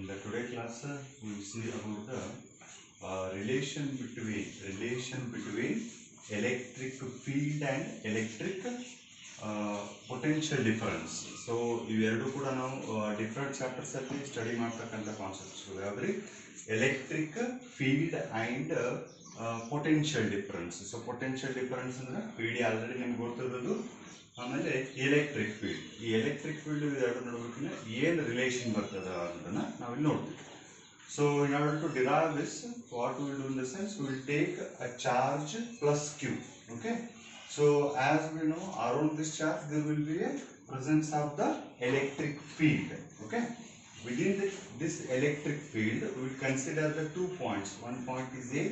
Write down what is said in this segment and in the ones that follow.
In the today class, we will see about the relation between electric field and electric potential difference. So ಇವೆರಡು ಕೂಡ ನಾವು different chapters ಅಲ್ಲಿ study ಮಾಡ್ತಕ್ಕಂಥ concepts ಯಾವ್ದ್ರಿ electric field and potential difference. So potential difference ಅಂದ್ರೆ field already ನಿಮ್ಗೆ ಗೊತ್ತಿರೋದು, ಆಮೇಲೆ ಎಲೆಕ್ಟ್ರಿಕ್ ಫೀಲ್ಡ್. ಈ ಎಲೆಕ್ಟ್ರಿಕ್ ಫೀಲ್ಡ್ ಎರಡು ನೋಡ್ಬೇಕಿನ್ನ ಏನು ರಿಲೇಷನ್ ಬರ್ತದ ಅನ್ನೋದನ್ನ ನಾವಿಲ್ಲಿ ನೋಡ್ತೀವಿ. So in order to derive this, what we will do in the sense, we will take a charge plus q. Okay. So as we know, around this charge there will be a presence of the electric field. Okay. Within this electric field, we will consider the 2 points. One point is A,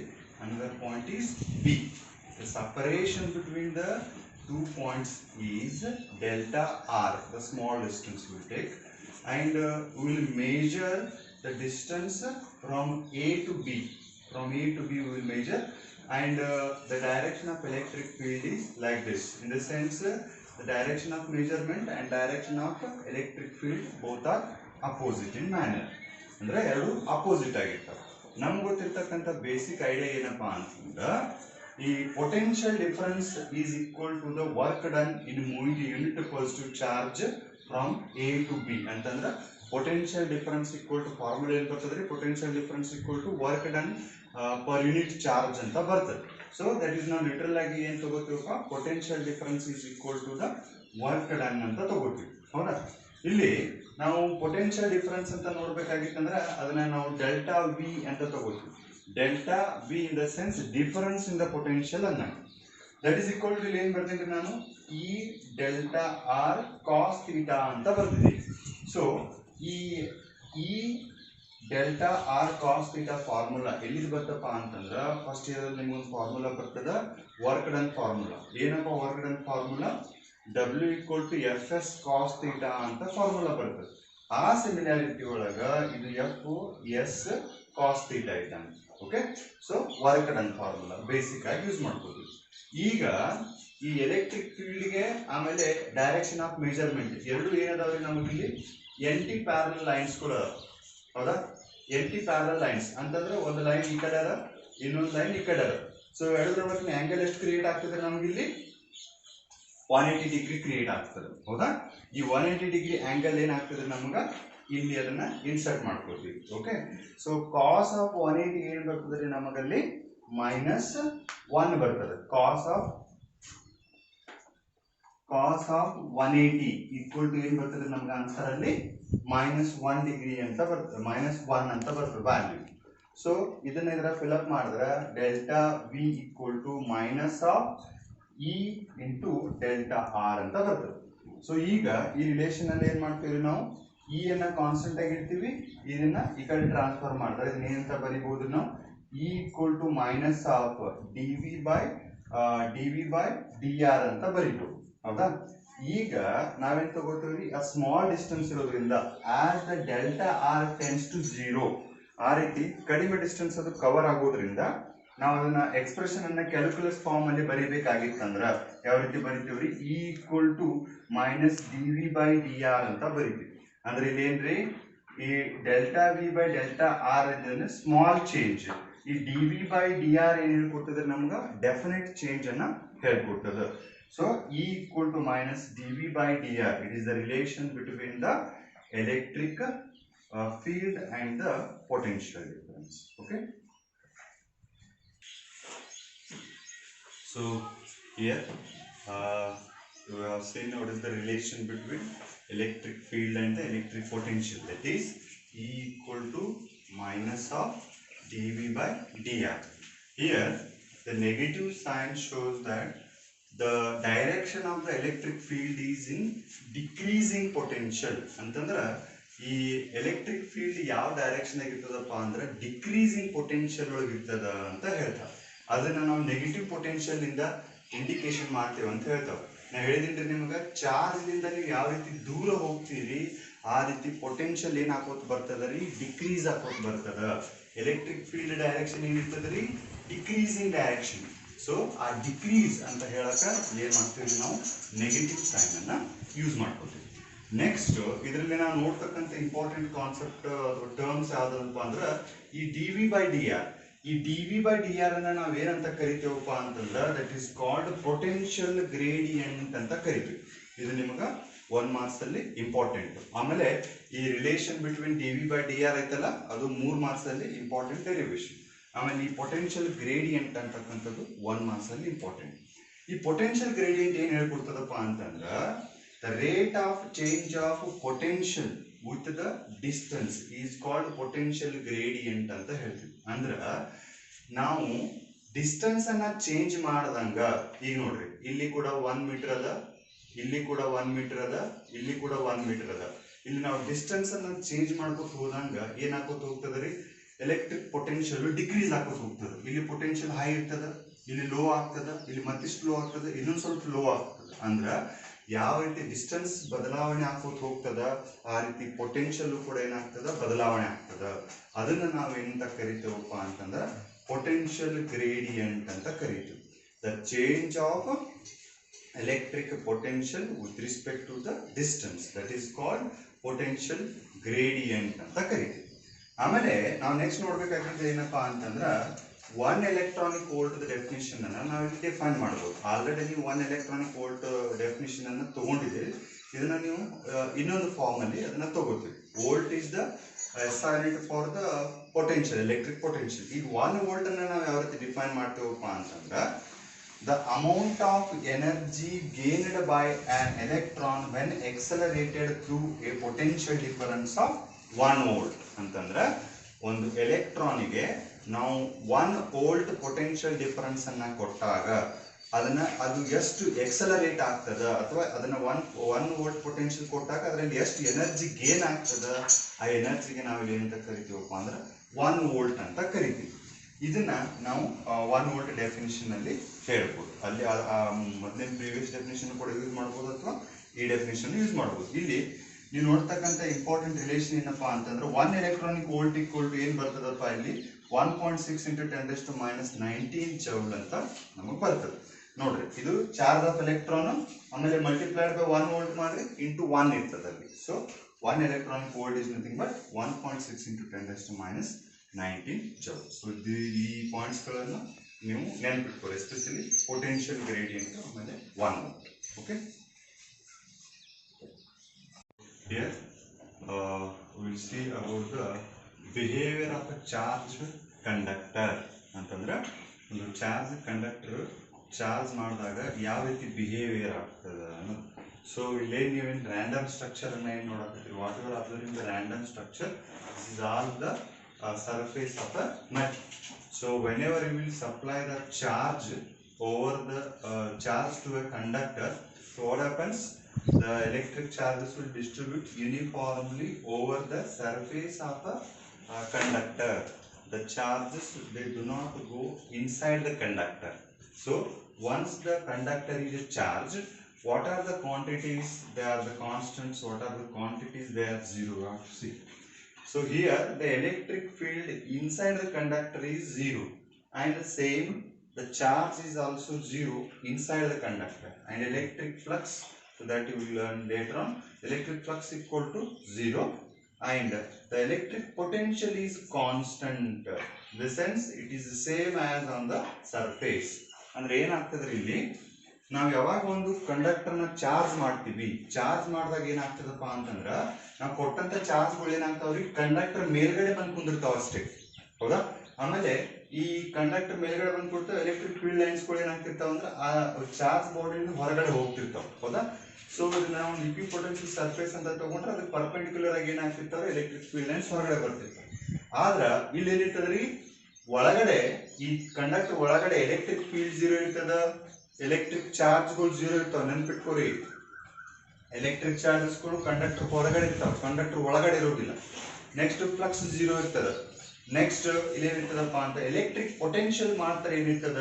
another point is B. The separation between the 2 points is delta r, the small distance we will take, and we will measure the distance from A to B. From A to B we will measure, and the direction of electric field is like this. In the sense, the direction of measurement and direction of electric field both are opposite in manner. ಅಂದ್ರೆ ಎರಡು opposite ಆಗಿರ್ತವೆ. ನಮ್ಗೆ ಗೊತ್ತಿರ್ತಕ್ಕಂಥ basic idea ಏನಪ್ಪಾ ಅಂತಂದ್ರೆ, ಈ potential difference is equal to the work done in moving unit positive charge from A to B ಅಂತಂದ್ರೆ potential difference equal to formula ಏನು ಬರ್ತದ್ರಿ, potential difference equal to work done per unit charge ಅಂತ ಬರ್ತದೆ. So that is ನಾವು literal ಆಗಿ ಏನು ತಗೋತೀವಪ್ಪ, potential difference is equal to the work done ಅಂತ ತಗೋತೀವಿ. ಹೌದಾ? ಇಲ್ಲಿ ನಾವು potential difference ಅಂತ ನೋಡ್ಬೇಕಾಗಿತ್ತಂದ್ರೆ ಅದನ್ನ ನಾವು ಡೆಲ್ಟಾ ವಿ ಅಂತ ತಗೋತೀವಿ. Delta V in the sense difference in the potential ಅನ್ನ, ದಟ್ ಈಸ್ ಈಕ್ವಲ್ ಟು ಇಲ್ಲಿ ಏನು ಬರ್ತೀನಿ ನಾನು, E delta R cos theta ಅಂತ ಬರ್ತಿದ್ದೀನಿ. ಸೊ ಈ delta R cos theta formula ಎಲ್ಲಿಗೆ ಬರ್ತಪ್ಪ ಅಂತಂದ್ರೆ, ಫಸ್ಟ್ ಇಯರ್ ಅಲ್ಲಿ ನಿಮ್ಗೊಂದು ಫಾರ್ಮುಲಾ ಬರ್ತದ, ವರ್ಕ್ ಡನ್ ಫಾರ್ಮುಲಾ. ಏನಪ್ಪ work done formula? W equal to F S cos theta ಅಂತ ಫಾರ್ಮುಲಾ ಬರ್ತದೆ. ಆ ಸಿಮಿಲಾರಿಟಿ ಒಳಗ ಇದು ಎಫ್ ಎಸ್ ಕಾಸ್ ಥೀಟಾ ಇದ್ದಂಗೆ. Okay. So work done formula basic ಆಗಿ ಯೂಸ್ ಮಾಡ್ಬೋದು. ಈಗ ಈ ಎಲೆಕ್ಟ್ರಿಕ್ ಫೀಲ್ಡ್ಗೆ ಆಮೇಲೆ ಡೈರೆಕ್ಷನ್ ಆಫ್ ಮೆಜರ್ಮೆಂಟ್ ಎರಡು ಏನದಾವ್ರಿ ನಮಗಿಲ್ಲಿ ಎಂಟಿ ಪ್ಯಾರಲ್ ಲೈನ್ಸ್ಗಳು ಅದಾವ. ಹೌದಾ? ಎಂಟಿ ಪ್ಯಾರಲ್ ಲೈನ್ಸ್ ಅಂತಂದ್ರೆ ಒಂದು ಲೈನ್ ಈ ಕಡೆ ಅದ, ಇನ್ನೊಂದು ಲೈನ್ ಈ ಕಡೆ ಅದ. ಸೊ ಎರಡು ಆಂಗಲ್ ಎಷ್ಟು ಕ್ರಿಯೇಟ್ ಆಗ್ತದೆ ನಮಗಿಲ್ಲಿ? 180 ಡಿಗ್ರಿ ಕ್ರಿಯೇಟ್ ಆಗ್ತದೆ. ಹೌದಾ? ಈ 180 ಡಿಗ್ರಿ ಆಂಗಲ್ ಏನಾಗ್ತದೆ ನಮ್ಗ ಇಲ್ಲಿ ಅದನ್ನ ಇನ್ಸರ್ಟ್ ಮಾಡ್ಕೊಳ್ತೀವಿ. ಓಕೆ. ಸೊ ಕಾಸ್ ಆಫ್ 180 ಏನ್ ಬರ್ತದೆ ನಮಗಲ್ಲಿ? -1 ಬರ್ತದೆ. ಕಾಸ್ ಆಫ್ 180 ಈಕ್ವಲ್ ಟು ಏನ್ ಬರ್ತದೆ ನಮ್ಗೆ ಆನ್ಸರ್ ಅಲ್ಲಿ? -1 ಡಿಗ್ರಿ ಅಂತ ಬರ್ತದೆ, -1 ಅಂತ ಬರ್ತದೆ ವ್ಯಾಲ್ಯೂ. ಸೊ ಇದನ್ನ ಇದರ ಫಿಲ್ಅಪ್ ಮಾಡಿದ್ರೆ delta V equal to minus of E into delta R ಅಂತ ಬರ್ತದೆ. ಸೊ ಈಗ ಈ ರಿಲೇಷನ್ ಅಲ್ಲಿ ಏನ್ ಮಾಡ್ತೀವಿ ನಾವು, ಇ ಅನ್ನ ಕಾನ್ಸ್ಟೆಂಟ್ ಆಗಿರ್ತೀವಿ, ಇದನ್ನ ಈ ಕಡೆ ಟ್ರಾನ್ಸ್ಫರ್ ಮಾಡಿದ್ರೆ ಇದನ್ನ ಏನಂತ ಬರಿಬಹುದು ನಾವು, E equal to minus of D V by D R ಅಂತ ಬರೀಬಹುದು. ಹೌದಾ? ಈಗ ನಾವೇನ್ ತಗೋತೀವಿ, ಆ ಸ್ಮಾಲ್ ಡಿಸ್ಟೆನ್ಸ್ ಇರೋದ್ರಿಂದ as the delta R tends to 0, ಆ ರೀತಿ ಕಡಿಮೆ ಡಿಸ್ಟೆನ್ಸ್ ಅದು ಕವರ್ ಆಗೋದ್ರಿಂದ ನಾವು ಅದನ್ನ ಎಕ್ಸ್ಪ್ರೆಷನ್ ಅನ್ನ ಕ್ಯಾಲ್ಕುಲಸ್ ಫಾರ್ಮ್ ಅಲ್ಲಿ ಬರೀಬೇಕಾಗಿತ್ತಂದ್ರ ಯಾವ ರೀತಿ ಬರಿತೀವ್ರಿ, E equal to minus d V by D R ಅಂತ ಬರಿತೀವಿ. ಅಂದ್ರೆ ಇಲ್ಲಿ ಏನ್ರಿ, ಈ delta V by delta r ಇದನ್ನ ಸ್ಮಾಲ್ ಚೇಂಜ್, ಈ d V by D r ಏನ್ ಹೇಳ್ಕೊಡ್ತದೆ ನಮ್ಗ ಡೆಫಿನೆಟ್ ಚೇಂಜ್ ಅನ್ನ ಹೇಳ್ಕೊಡ್ತದೆ. So E equal to minus dV by dr. It is the relation between the electric field and the potential difference. Okay. So here we have seen what is the relation between electric field and the electric potential. That is E equal to minus of dV by dr. Here the negative sign shows that the direction of the electric field is in decreasing potential. ಅಂತಂದ್ರೆ ಈ electric field ಯಾವ direction ಆಗಿರ್ತದಪ್ಪ ಅಂದ್ರೆ decreasing potential ಒಳಗೆ ಇರ್ತದ ಅಂತ ಹೇಳ್ತಾರೆ. ಅದನ್ನ ನಾವು ನೆಗೆಟಿವ್ ಪೊಟೆನ್ಷಿಯಲ್ ಇಂದ ಇಂಡಿಕೇಶನ್ ಮಾಡ್ತೇವೆ ಅಂತ ಹೇಳ್ತಾವೆ. ನಾ ಹೇಳಿದ್ರೆ ನಿಮ್ಗೆ ಚಾರ್ಜ್ ದಿಂದ ನೀವು ಯಾವ ರೀತಿ ದೂರ ಹೋಗ್ತೀರಿ ಆ ರೀತಿ ಪೊಟೆನ್ಷಿಯಲ್ ಏನ್ ಹಾಕೋತ್ ಬರ್ತದ ರೀ, ಡಿಕ್ರೀಸ್ ಹಾಕೋತ್ ಬರ್ತದ. ಎಲೆಕ್ಟ್ರಿಕ್ ಫೀಲ್ಡ್ ಡೈರೆಕ್ಷನ್ ಏನಿರ್ತದ ರೀ, ಡಿಕ್ರೀಸಿಂಗ್ ಡೈರೆಕ್ಷನ್. ಸೊ ಆ ಡಿಕ್ರೀಸ್ ಅಂತ ಹೇಳಕ ಏನ್ ಮಾಡ್ತೀವಿ ನಾವು, ನೆಗೆಟಿವ್ ಸೈನ್ ಅನ್ನ ಯೂಸ್ ಮಾಡ್ಕೊತೀವಿ. ನೆಕ್ಸ್ಟ್ ಇದರಲ್ಲಿ ನಾವು ನೋಡ್ತಕ್ಕಂಥ ಇಂಪಾರ್ಟೆಂಟ್ ಕಾನ್ಸೆಪ್ಟ್ ಅಥವಾ ಟರ್ಮ್ಸ್ ಯಾವ್ದಪ್ಪ ಅಂದ್ರೆ ಈ d V by D r. ಈ d V by D r ಅನ್ನ ನಾವ್ ಏನಂತ ಕರಿತೇವಪ್ಪ ಅಂತಂದ್ರೆ that is called potential gradient ಅಂತ ಕರಿತೀವಿ. ಇದು ನಿಮಗ 1 ಮಾರ್ಕ್ಸ್ ಅಲ್ಲಿ ಇಂಪಾರ್ಟೆಂಟ್. ಆಮೇಲೆ ಈ relation between D V by D R ಐತಲ್ಲ ಅದು 3 ಮಾರ್ಕ್ಸ್ ಅಲ್ಲಿ ಇಂಪಾರ್ಟೆಂಟ್ ಡೆರಿವೇಶನ್. ಆಮೇಲೆ ಈ ಪೊಟೆನ್ಷಿಯಲ್ ಗ್ರೇಡಿಯಂಟ್ ಅಂತಕ್ಕಂಥದ್ದು 1 ಮಾರ್ಕ್ಸ್ ಅಲ್ಲಿ ಇಂಪಾರ್ಟೆಂಟ್. ಈ ಪೊಟೆನ್ಷಿಯಲ್ ಗ್ರೇಡಿಯಂಟ್ ಏನ್ ಹೇಳ್ಕೊಡ್ತದಪ್ಪ ಅಂತಂದ್ರ the rate of change of potential with the distance is called potential gradient ಅಂತ ಹೇಳ್ತೀವಿ. ಅಂದ್ರ ನಾವು ಡಿಸ್ಟೆನ್ಸ್ ಅನ್ನ ಚೇಂಜ್ ಮಾಡದಂಗ ಈಗ ನೋಡ್ರಿ ಇಲ್ಲಿ ಕೂಡ 1 ಮೀಟರ್ ಅದ, ಇಲ್ಲಿ ಕೂಡ 1 ಮೀಟರ್ ಅದ, ಇಲ್ಲಿ ಕೂಡ 1 ಮೀಟರ್ ಅದ. ಇಲ್ಲಿ ನಾವು ಡಿಸ್ಟೆನ್ಸ್ ಅನ್ನ ಚೇಂಜ್ ಮಾಡ್ಕೊತ ಹೋದಂಗ ಏನಾಗ್ಕೋತ ಹೋಗ್ತದ್ರಿ, ಎಲೆಕ್ಟ್ರಿಕ್ ಪೊಟೆನ್ಷಿಯಲ್ ಡಿಕ್ರೀಸ್ ಆಗೋತ ಹೋಗ್ತದೆ. ಇಲ್ಲಿ ಪೊಟೆನ್ಷಿಯಲ್ ಹೈ ಇರ್ತದ, ಇಲ್ಲಿ ಲೋ ಆಗ್ತದ, ಇಲ್ಲಿ ಮತ್ತಿಷ್ಟು ಲೋ ಆಗ್ತದ, ಇನ್ನೊಂದು ಸ್ವಲ್ಪ ಲೋ ಆಗ್ತದ. ಅಂದ್ರ ಯಾವ ರೀತಿ ಡಿಸ್ಟೆನ್ಸ್ ಬದಲಾವಣೆ ಆಗೋತ ಹೋಗ್ತದ ಆ ರೀತಿ ಪೊಟೆನ್ಷಿಯಲ್ ಕೂಡ ಏನಾಗ್ತದ ಬದಲಾವಣೆ ಆಗ್ತದ. ಅದನ್ನ ನಾವು ಏನಂತ ಕರಿತೇವಪ್ಪ ಅಂತಂದ್ರ ಪೊಟೆನ್ಷಿಯಲ್ ಗ್ರೇಡಿಯಂಟ್ ಅಂತ ಕರಿತೀವಿ. The change of electric potential with respect to the distance, that is called potential gradient ಅಂತ ಕರಿತೀವಿ. ಆಮೇಲೆ ನಾವು ನೆಕ್ಸ್ಟ್ ನೋಡ್ಬೇಕಾಗಿದ್ದು ಏನಪ್ಪಾ ಅಂತಂದ್ರ 1 electronic volt ಡೆಫಿನಿಷನ್ ಅನ್ನ ನಾವು ಇಲ್ಲಿ ಡಿಫೈನ್ ಮಾಡಬಹುದು. ಆಲ್ರೆಡಿ ನೀವು 1 electronic volt ಡೆಫಿನಿಷನ್ ಅನ್ನ ತಗೊಂಡಿದ್ದೀರಿ. ಇದನ್ನ ನೀವು ಇನ್ನೊಂದು ಫಾರ್ಮ್ ಅಲ್ಲಿ ಅದನ್ನ ತಗೋತೀವಿ. Volt is the SI unit for the potential, electric potential. ಈಗ 1 ವೋಲ್ಟ್ ಅನ್ನ ನಾವು ಯಾವ ರೀತಿ ಡಿಫೈನ್ ಮಾಡ್ತೇವಪ್ಪ ಅಂತಂದ್ರ the amount of energy gained by an electron when accelerated through a potential difference of 1 volt. ಅಂತಂದ್ರೆ ಒಂದು ಎಲೆಕ್ಟ್ರಾನಿಗೆ ನಾವು 1 ವೋಲ್ಟ್ ಪೊಟೆನ್ಷಿಯಲ್ ಡಿಫರೆನ್ಸ್ ಅನ್ನ ಕೊಟ್ಟಾಗ ಅದು ಎಷ್ಟು ಎಕ್ಸಲರೇಟ್ ಆಗ್ತದ ಅಥವಾ ಅದನ್ನ 1 ವೋಲ್ಟ್ ಪೊಟೆನ್ಷಿಯಲ್ ಕೊಟ್ಟಾಗ ಅದರಲ್ಲಿ ಎಷ್ಟು ಎನರ್ಜಿ ಗೇನ್ ಆಗ್ತದ, ಆ ಎನರ್ಜಿಗೆ ನಾವು ಏನಂತ ಕರಿತೀವಪ್ಪ ಅಂದ್ರೆ 1 ವೋಲ್ಟ್ ಅಂತ ಕರಿತೀವಿ. ಇದನ್ನ ನಾವು 1 ವೋಲ್ಟ್ ಡೆಫಿನಿಷನ್ ಅಲ್ಲಿ ಹೇಳ್ಬೋದು. ಅಲ್ಲಿ ಮೊದಲಿನ ಪ್ರೀವಿಯಸ್ ಡೆಫಿನಿಷನ್ ಕೂಡ ಯೂಸ್ ಮಾಡ್ಬೋದು ಅಥವಾ ಈ ಡೆಫಿನಿಷನ್ ಯೂಸ್ ಮಾಡ್ಬೋದು. ಇಲ್ಲಿ ನೀವು ನೋಡ್ತಕ್ಕಂಥ ಇಂಪಾರ್ಟೆಂಟ್ ರಿಲೇಷನ್ ಏನಪ್ಪಾ ಅಂತಂದ್ರೆ 1 electronic volt equal to ಏನ್ ಬರ್ತದಪ್ಪ ಇಲ್ಲಿ 1.6 into 10 - 19 ಜೌಲ್ ಅಂತ ನಮಗೆ ಬರ್ತದೆ. ನೋಡ್ರಿ ಇದು ಚಾರ್ಜ್ ಆಫ್ ಎಲೆಕ್ಟ್ರಾನ್ ಆಮೇಲೆ ಮಲ್ಟಿಪ್ಲೈಡ್ ಬೈ 1 ವೋಲ್ಟ್ ಮಾಡ್ರಿ ಇಂಟು 1 ಇರ್ತದೆ ಅಲ್ಲಿ. So 1 electronic volt is nothing but 1.6 into 10 - 19 joule. So ಈ ಪಾಯಿಂಟ್ಸ್ ಗಳನ್ನ ನೀವು ನೆನಪಿಟ್ಕೊಳ್ಳಿ, ಎಸ್ಪೆಷಲಿ ಪೊಟೆನ್ಷಿಯಲ್ ಗ್ರೇಡಿಯಂಟ್ ಆಮೇಲೆ 1 volt. Okay, here we'll see about the behavior of a charge conductor. ಅಂತಂದ್ರೆ ಒಂದು ಚಾರ್ಜ್ ಕಂಡಕ್ಟರ್ ಚಾರ್ಜ್ ಮಾಡಿದಾಗ ಯಾವ ರೀತಿ ಬಿಹೇವಿಯರ್ ಆಗ್ತದೆ ಅನ್ನೋದು. ಸೊ ಇಲ್ಲೇ ನೀವೇನು ರ್ಯಾಂಡಮ್ ಸ್ಟ್ರಕ್ಚರ್ ಅನ್ನ ಏನು ನೋಡಕತ್ತೀರಿ, whatever observing the random structure is all the surface of a metal. So whenever you will supply the charge over the charge to a conductor, so what happens, the electric charges will distribute uniformly over the surface of a conductor. The charges, they do not go inside the conductor. So once the conductor is charged, what are the quantities? They are the constants. What are the quantities? They are zero. You have to see. So here the electric field inside the conductor is 0, and the same the charge is also 0 inside the conductor, and electric flux, so that you will learn later on, electric flux equal to 0, and the electric potential is constant. In the sense it is the same as on the surface. ಅಂದ್ರೆ ಏನಾಗ್ತದ್ರಿ ಇಲ್ಲಿ ನಾವು ಯಾವಾಗ ಒಂದು ಕಂಡಕ್ಟರ್ನ charge ಮಾಡ್ತೀವಿ, charge ಮಾಡಿದಾಗ ಏನಾಗ್ತದಪ್ಪ ಅಂತಂದ್ರ ನಾವು ಕೊಟ್ಟಂತ ಚಾರ್ಜ್ಗಳು ಏನಾಗ್ತಾವ್ರಿ ಕಂಡಕ್ಟರ್ ಮೇಲ್ಗಡೆ ಬಂದು ಕುಂದಿರ್ತಾವ ಅಷ್ಟೇ, ಹೌದಾ. ಆಮೇಲೆ ಈ ಕಂಡಕ್ಟರ್ ಮೇಲ್ಗಡೆ ಬಂದು ಕೊಡ್ತಾವ, ಎಲೆಕ್ಟ್ರಿಕ್ ಫೀಲ್ಡ್ ಲೈನ್ಸ್ಗಳು ಏನಾಗ್ತಿರ್ತಾವ ಅಂದ್ರೆ ಆ ಚಾರ್ಜ್ ಬಾಡಿಯಿಂದ ಹೊರಗಡೆ ಹೋಗ್ತಿರ್ತಾವ, ಹೌದಾ. ಸೊ ಇದನ್ನ ನಾವು ಇಕ್ವಿಪೊಟೆನ್ಷಿಯಲ್ ಸರ್ಫೇಸ್ ಅಂತ ತಗೊಂಡ್ರೆ ಅದಕ್ಕೆ ಪರ್ಪೆಂಡಿಕ್ಯುಲರ್ ಆಗಿ ಏನಾಗ್ತಿರ್ತಾವೆ ಎಲೆಕ್ಟ್ರಿಕ್ ಫೀಲ್ಡ್ ಲೈನ್ಸ್ ಹೊರಗಡೆ ಬರ್ತಿರ್ತಾವೆ. ಆದ್ರ ಇಲ್ಲಿ ಏನಿರ್ತದ್ರಿ ಒಳಗಡೆ ಈ ಕಂಡಕ್ಟರ್ ಒಳಗಡೆ ಎಲೆಕ್ಟ್ರಿಕ್ ಫೀಲ್ಡ್ 0 ಇರ್ತದ, ಎಲೆಕ್ಟ್ರಿಕ್ ಚಾರ್ಜ್ಗಳು 0 ಇರ್ತಾವ. ನೆನ್ಪಿಟ್ಕೋರಿ, ಎಲೆಕ್ಟ್ರಿಕ್ ಚಾರ್ಜಸ್ಗಳು ಕಂಡಕ್ಟರ್ ಹೊರಗಡೆ ಇರ್ತಾವ, ಕಂಡಕ್ಟರ್ ಒಳಗಡೆ ಇರೋದಿಲ್ಲ. ನೆಕ್ಸ್ಟ್ ಫ್ಲಕ್ಸ್ 0 ಇರ್ತದ. ನೆಕ್ಸ್ಟ್ ಇಲ್ಲೇನಿರ್ತದಪ್ಪ ಅಂತ ಎಲೆಕ್ಟ್ರಿಕ್ ಪೊಟೆನ್ಷಿಯಲ್ ಮಾತ್ರ ಏನಿರ್ತದ,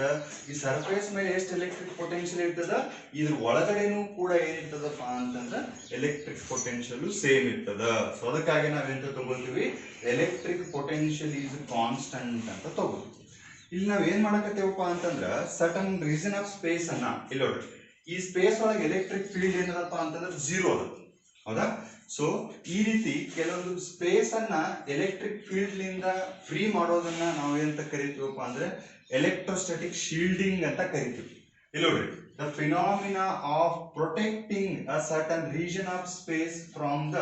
ಈ ಸರ್ಫೇಸ್ ಮೇಲೆ ಎಷ್ಟು ಎಲೆಕ್ಟ್ರಿಕ್ ಪೊಟೆನ್ಷಿಯಲ್ ಇರ್ತದ ಇದ್ರ ಒಳಗಡೆನೂ ಕೂಡ ಏನಿರ್ತದಪ್ಪ ಅಂತಂದ್ರೆ ಎಲೆಕ್ಟ್ರಿಕ್ ಪೊಟೆನ್ಷಿಯಲ್ ಸೇಮ್ ಇರ್ತದ. ಸೊ ಅದಕ್ಕಾಗಿ ನಾವೆಂತ ತಗೋತೀವಿ, ಎಲೆಕ್ಟ್ರಿಕ್ ಪೊಟೆನ್ಷಿಯಲ್ ಈಸ್ ಕಾನ್ಸ್ಟಂಟ್ ಅಂತ ತಗೋತೀವಿ. ಇಲ್ಲಿ ನಾವ್ ಏನ್ ಮಾಡಕತ್ತೇವಪ್ಪ ಅಂತಂದ್ರ ಸರ್ಟನ್ ರೀಸನ್ ಆಫ್ ಸ್ಪೇಸ್ ಅನ್ನ ಇಲ್ಲಿ ನೋಡ್ರಿ, ಈ ಸ್ಪೇಸ್ ಒಳಗೆ ಎಲೆಕ್ಟ್ರಿಕ್ ಫೀಲ್ಡ್ ಏನದಪ್ಪ ಅಂತಂದ್ರೆ 0 ಅದ. ಹೌದಾ. ಸೊ ಈ ರೀತಿ ಕೆಲವೊಂದು ಸ್ಪೇಸ್ ಅನ್ನ ಎಲೆಕ್ಟ್ರಿಕ್ ಫೀಲ್ಡ್ ನಿಂದ ಫ್ರೀ ಮಾಡೋದನ್ನ ನಾವು ಏನಂತ ಕರಿತೀವಪ್ಪ ಅಂದ್ರೆ ಎಲೆಕ್ಟ್ರೋಸ್ಟಾಟಿಕ್ ಶೀಲ್ಡಿಂಗ್ ಅಂತ ಕರಿತೀವಿ. ಇಲ್ಲಿ ನೋಡ್ರಿ, the phenomena of protecting a certain region of space from the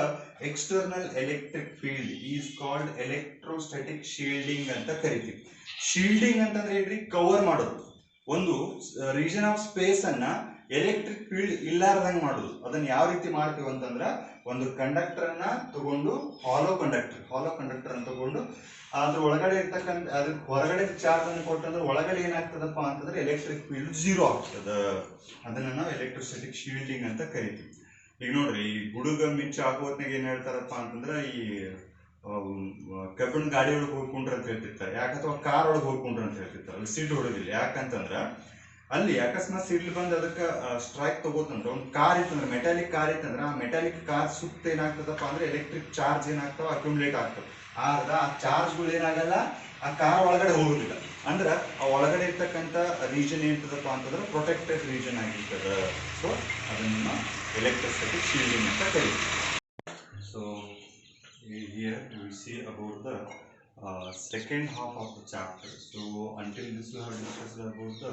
external electric field is called electrostatic shielding ಅಂತ ಕರಿತೀವಿ. ಶೀಲ್ಡಿಂಗ್ ಅಂತಂದ್ರೆ ಹೇಳ್ರಿ ಕವರ್ ಮಾಡೋದು, ಒಂದು ರೀಜನ್ ಆಫ್ ಸ್ಪೇಸ್ ಅನ್ನ ಎಲೆಕ್ಟ್ರಿಕ್ ಫೀಲ್ಡ್ ಇಲ್ಲಾರ್ದಂಗ್ ಮಾಡುದು. ಅದನ್ನ ಯಾವ ರೀತಿ ಮಾಡ್ತೀವಿ ಅಂತಂದ್ರ, ಒಂದು ಕಂಡಕ್ಟರ್ ಅನ್ನ ತಗೊಂಡು ಹಾಲೋ ಕಂಡಕ್ಟರ್ ಅನ್ನ ತಗೊಂಡು ಅದ್ರ ಒಳಗಡೆ ಇರ್ತಕ್ಕಂಥ ಅದ್ರ ಹೊರಗಡೆ ಚಾರ್ಜ್ ಅನ್ನು ಕೊಟ್ಟಂದ್ರೆ ಒಳಗಡೆ ಏನಾಗ್ತದಪ್ಪ ಅಂತಂದ್ರೆ ಎಲೆಕ್ಟ್ರಿಕ್ ಫೀಲ್ಡ್ ಜೀರೋ ಆಗ್ತದ. ಅದನ್ನ ನಾವು ಎಲೆಕ್ಟ್ರೋಸ್ಟಾಟಿಕ್ ಶೀಲ್ಡಿಂಗ್ ಅಂತ ಕರಿತೀವಿ. ಈಗ ನೋಡ್ರಿ, ಈ ಗುಡುಗ ಮಿಂಚು ಆಗೋತ್ನಾಗ ಏನ್ ಹೇಳ್ತಾರಪ್ಪ ಅಂತಂದ್ರ, ಈ ಕಬ್ಬಿಣ ಗಾಡಿ ಒಳಗೆ ಹೋಗ್ಕೊಂಡ್ರ ಅಂತ ಹೇಳ್ತಿರ್ತಾರೆ. ಯಾಕಂದ್ರೆ ಕಾರ್ ಒಳಗೆ ಹೋಗ್ಕೊಂಡ್ರ ಅಂತ ಹೇಳ್ತಿರ್ತಾರೆ. ಅಲ್ಲಿ ಸಿಡ್ ಹೊಡೋದಿಲ್ಲ. ಯಾಕಂತಂದ್ರ ಅಲ್ಲಿ ಅಕಸ್ಮಾತ್ ಸಿಡ್ಲು ಬಂದು ಅದಕ್ಕೆ ಸ್ಟ್ರೈಕ್ ತಗೋತಂದ್ರ, ಒಂದು ಕಾರ್ ಇತ್ತಂದ್ರೆ ಮೆಟಾಲಿಕ್ ಕಾರ್ ಇತ್ತಂದ್ರೆ ಆ ಮೆಟಾಲಿಕ್ ಕಾರ್ ಸುತ್ತ ಏನಾಗ್ತದಪ್ಪ ಅಂದ್ರೆ ಎಲೆಕ್ಟ್ರಿಕ್ ಚಾರ್ಜ್ ಏನಾಗ್ತಾವ ಅಕ್ಯುಮುಲೇಟ್ ಆಗ್ತವೆ. ಆದ್ರೆ ಆ ಚಾರ್ಜ್ಗಳು ಏನಾಗಲ್ಲ, ಆ ಕಾರ್ ಒಳಗಡೆ ಹೋಗುದಿಲ್ಲ. ಅಂದ್ರೆ ಆ ಒಳಗಡೆ ಇರ್ತಕ್ಕಂಥ ರೀಜನ್ ಏನಿರ್ತದಪ್ಪ ಅಂತಂದ್ರೆ ಪ್ರೊಟೆಕ್ಟೆಡ್ ರೀಜನ್ ಆಗಿರ್ತದ. ಸೊ ಅದನ್ನ ಎಲೆಕ್ಟ್ರೋಸ್ಟಾಟಿಕ್ ಶೀಲ್ಡಿಂಗ್ ಅಂತ ಕರೀತೀವಿ. So here we see about the second half of the chapter. So until this we have discussed about the